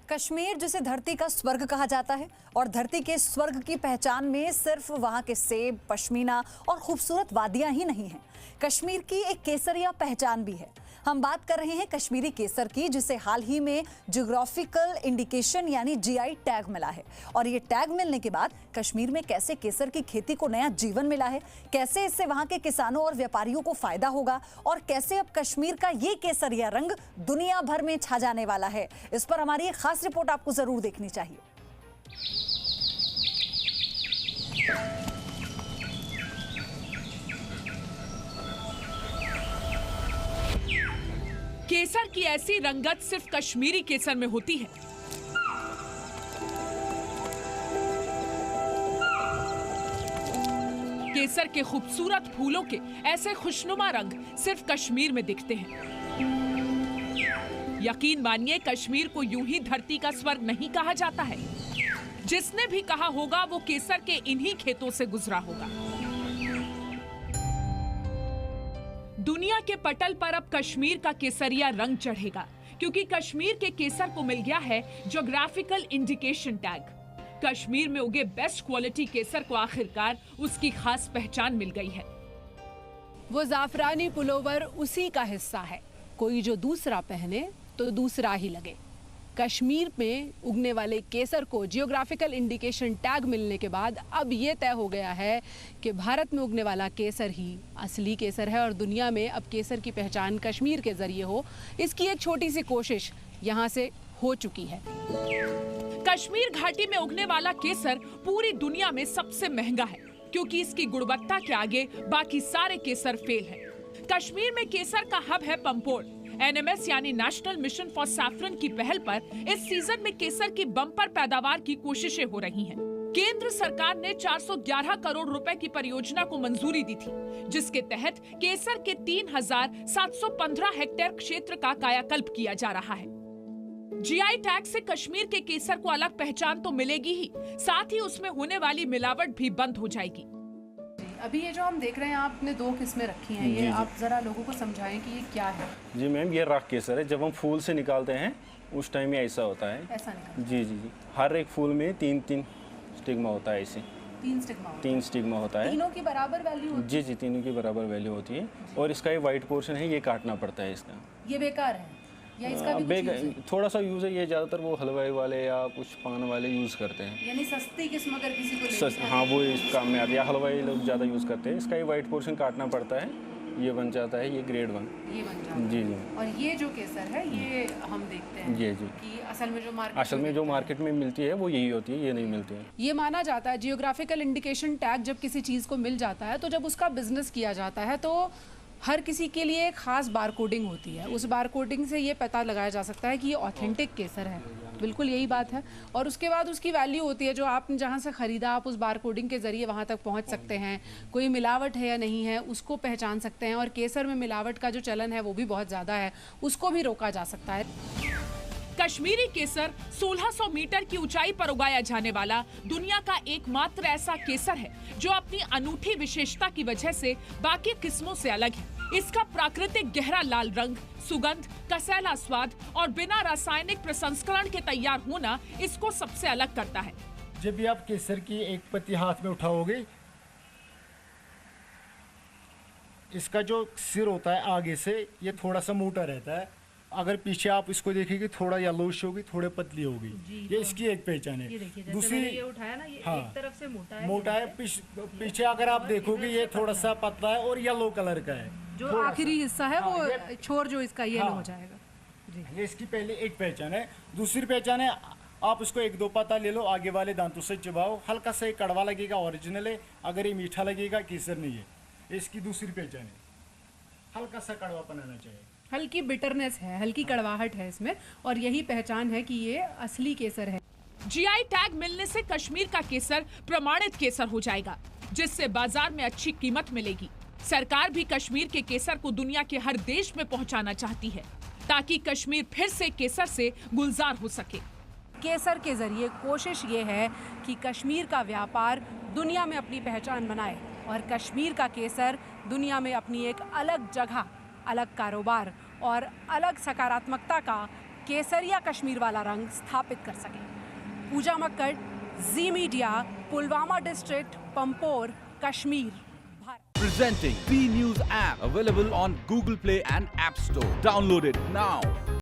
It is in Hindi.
कश्मीर जिसे धरती का स्वर्ग कहा जाता है और धरती के स्वर्ग की पहचान में सिर्फ वहां के सेब, पश्मीना और खूबसूरत वादियां ही नहीं हैं। कश्मीर की एक केसरिया पहचान भी है। हम बात कर रहे हैं कश्मीरी केसर की, जिसे हाल ही में ज्योग्राफिकल इंडिकेशन यानी जीआई टैग मिला है। और ये टैग मिलने के बाद कश्मीर में कैसे केसर की खेती को नया जीवन मिला है, कैसे इससे वहां के किसानों और व्यापारियों को फायदा होगा और कैसे अब कश्मीर का ये केसरिया रंग दुनिया भर में छा जाने वाला है, इस पर हमारी एक खास रिपोर्ट आपको जरूर देखनी चाहिए। केसर की ऐसी रंगत सिर्फ कश्मीरी केसर में होती है। केसर के खूबसूरत फूलों के ऐसे खुशनुमा रंग सिर्फ कश्मीर में दिखते हैं। यकीन मानिए, कश्मीर को यूं ही धरती का स्वर्ग नहीं कहा जाता है। जिसने भी कहा होगा वो केसर के इन्हीं खेतों से गुजरा होगा। दुनिया के पटल पर अब कश्मीर का केसरिया रंग चढ़ेगा, क्योंकि कश्मीर के केसर को मिल गया है ज्योग्राफिकल इंडिकेशन टैग। कश्मीर में उगे बेस्ट क्वालिटी केसर को आखिरकार उसकी खास पहचान मिल गई है। वो जाफरानी पुलोवर उसी का हिस्सा है। कोई जो दूसरा पहने तो दूसरा ही लगे। कश्मीर में उगने वाले केसर को जियोग्राफिकल इंडिकेशन टैग मिलने के बाद अब ये तय हो गया है कि भारत में उगने वाला केसर ही असली केसर है और दुनिया में अब केसर की पहचान कश्मीर के जरिए हो, इसकी एक छोटी सी कोशिश यहाँ से हो चुकी है। कश्मीर घाटी में उगने वाला केसर पूरी दुनिया में सबसे महंगा है, क्योंकि इसकी गुणवत्ता के आगे बाकी सारे केसर फेल है। कश्मीर में केसर का हब है पंपोर। NMS यानी नेशनल मिशन फॉर सैफरन की पहल पर इस सीजन में केसर की बम्पर पैदावार की कोशिशें हो रही हैं। केंद्र सरकार ने 411 करोड़ रुपए की परियोजना को मंजूरी दी थी, जिसके तहत केसर के 3715 हेक्टेयर क्षेत्र का कायाकल्प किया जा रहा है। जीआई टैग से कश्मीर के केसर को अलग पहचान तो मिलेगी ही, साथ ही उसमें होने वाली मिलावट भी बंद हो जाएगी। अभी ये जो हम देख रहे हैं, आपने दो किस्में रखी हैं, ये आप जरा लोगों को समझाएं कि ये क्या है। जी मैम, ये राख केसर है। जब हम फूल से निकालते हैं उस टाइम ये ऐसा होता है। ऐसा निकालते हैं? जी जी जी, हर एक फूल में तीन स्टिग्मा होता है। ऐसे तीन स्टिग्मा होता है। तीनों की बराबर वैल्यू होती है? जी जी, तीनों की बराबर वैल्यू होती है। और इसका ये वाइट पोर्शन है, ये काटना पड़ता है इसका। ये बेकार है या इसका भी कुछ यूज़ है? थोड़ा सा यूज़ है। ये ज़्यादातर वो हलवाई वाले या कुछ पान वाले यूज़ करते हैं। यानी सस्ती किस्म अगर किसी को लेनी है, हाँ, वो इस काम में आती है। हलवाई लोग ज़्यादा यूज़ करते हैं। इसका ये वाइट पोर्शन काटना पड़ता है, ये बन जाता है ये ग्रेड 1। ये बन जाता है। जी जी। और ये जो केसर है, ये हम देखते हैं जी जी कि असल में जो मार्केट में मिलती है वो यही होती है, ये नहीं मिलती है। ये माना जाता है जियोग्राफिकल इंडिकेशन टैग जब किसी चीज़ को मिल जाता है, तो जब उसका बिजनेस किया जाता है तो हर किसी के लिए एक खास बार कोडिंग होती है। उस बार कोडिंग से ये पता लगाया जा सकता है कि ये ऑथेंटिक केसर है। बिल्कुल यही बात है। और उसके बाद उसकी वैल्यू होती है, जो आपने जहाँ से ख़रीदा आप उस बार कोडिंग के ज़रिए वहाँ तक पहुँच सकते हैं। कोई मिलावट है या नहीं है उसको पहचान सकते हैं। और केसर में मिलावट का जो चलन है वो भी बहुत ज़्यादा है, उसको भी रोका जा सकता है। कश्मीरी केसर 1600 मीटर की ऊंचाई पर उगाया जाने वाला दुनिया का एकमात्र ऐसा केसर है जो अपनी अनूठी विशेषता की वजह से बाकी किस्मों से अलग है। इसका प्राकृतिक गहरा लाल रंग, सुगंध, कसैला स्वाद और बिना रासायनिक प्रसंस्करण के तैयार होना इसको सबसे अलग करता है। जब भी आप केसर की एक पत्ती हाथ में उठाओगे, इसका जो सिर होता है आगे से ये थोड़ा सा मोटा रहता है। अगर पीछे आप इसको देखेंगे थोड़ा येलोइश होगी, थोड़े पतली होगी। ये इसकी एक पहचान है। दूसरी ये उठाया ना, ये एक तरफ से मोटा है। पीछे अगर आप देखोगे ये थोड़ा सा पतला है और येलो कलर का है। जो आखिरी हिस्सा है वो छोर जो इसका येलो हो जाएगा। ये इसकी पहले एक पहचान है। दूसरी पहचान है, आप उसको एक दो पत्ता ले लो, आगे वाले दांतों से चबाओ, हल्का सा कड़वा लगेगा ओरिजिनल है। अगर ये मीठा लगेगा केसर नहीं है। इसकी दूसरी पहचान है, हल्का सा कड़वापन आना चाहिए। हल्की बिटरनेस है, हल्की कड़वाहट है इसमें, और यही पहचान है कि ये असली केसर है। जीआई टैग मिलने से कश्मीर का केसर प्रमाणित केसर हो जाएगा, जिससे बाजार में अच्छी कीमत मिलेगी। सरकार भी कश्मीर के केसर को दुनिया के हर देश में पहुंचाना चाहती है, ताकि कश्मीर फिर से केसर से गुलजार हो सके। केसर के जरिए कोशिश ये है कि कश्मीर का व्यापार दुनिया में अपनी पहचान बनाए और कश्मीर का केसर दुनिया में अपनी एक अलग जगह, अलग कारोबार और अलग सकारात्मकता का केसरिया कश्मीर वाला रंग स्थापित कर सकें। Pooja Makkar, Zee media, Pulwama district, Pampore, Kashmir, Bharat. Presenting B News app, available on Google Play and App Store. Download it now.